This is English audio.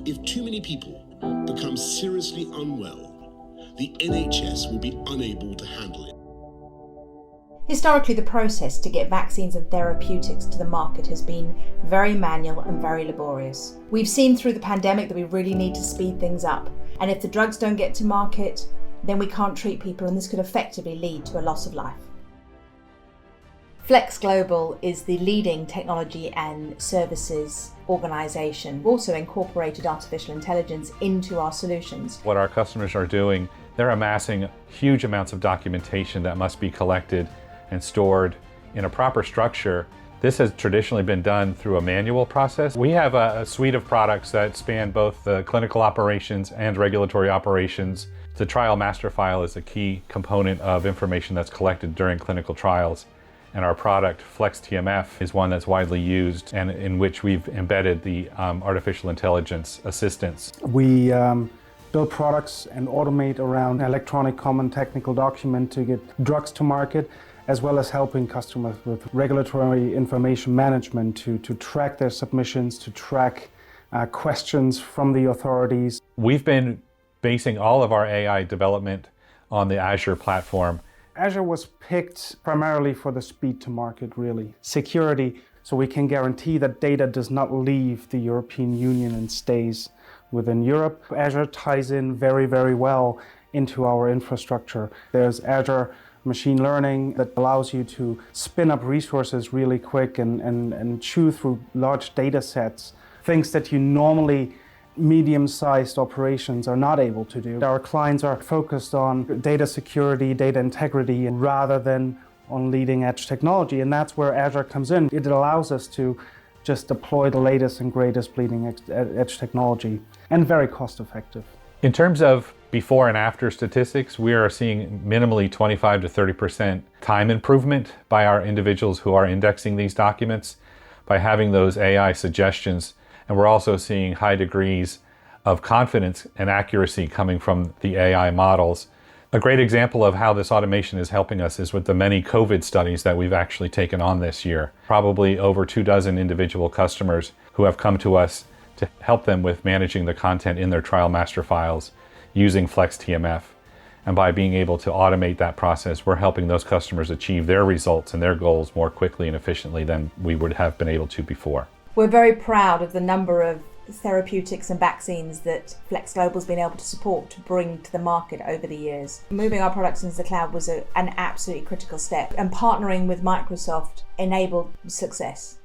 If too many people become seriously unwell, the NHS will be unable to handle it. Historically, the process to get vaccines and therapeutics to the market has been very manual and very laborious. We've seen through the pandemic that we really need to speed things up. And if the drugs don't get to market, then we can't treat people, and this could effectively lead to a loss of life. Flex Global is the leading technology and services organisation. We've also incorporated artificial intelligence into our solutions. What our customers are doing, they're amassing huge amounts of documentation that must be collected and stored in a proper structure. This has traditionally been done through a manual process. We have a suite of products that span both the clinical operations and regulatory operations. The trial master file is a key component of information that's collected during clinical trials. And our product, Flex TMF, is one that's widely used and in which we've embedded the artificial intelligence assistance. We build products and automate around electronic common technical document to get drugs to market, as well as helping customers with regulatory information management to track their submissions, to track questions from the authorities. We've been basing all of our AI development on the Azure platform. Azure was picked primarily for the speed to market, really. Security, so we can guarantee that data does not leave the European Union and stays within Europe. Azure ties in very, very well into our infrastructure. There's Azure machine learning that allows you to spin up resources really quick and chew through large data sets, things that you normally medium-sized operations are not able to do. Our clients are focused on data security, data integrity, rather than on leading-edge technology, and that's where Azure comes in. It allows us to just deploy the latest and greatest bleeding-edge technology, and very cost-effective. In terms of before and after statistics, we are seeing minimally 25 to 30% time improvement by our individuals who are indexing these documents by having those AI suggestions. And we're also seeing high degrees of confidence and accuracy coming from the AI models. A great example of how this automation is helping us is with the many COVID studies that we've actually taken on this year. Probably over 24 individual customers who have come to us to help them with managing the content in their trial master files using Flex TMF. And by being able to automate that process, we're helping those customers achieve their results and their goals more quickly and efficiently than we would have been able to before. We're very proud of the number of therapeutics and vaccines that Flex Global's been able to support to bring to the market over the years. Moving our products into the cloud was an absolutely critical step, and partnering with Microsoft enabled success.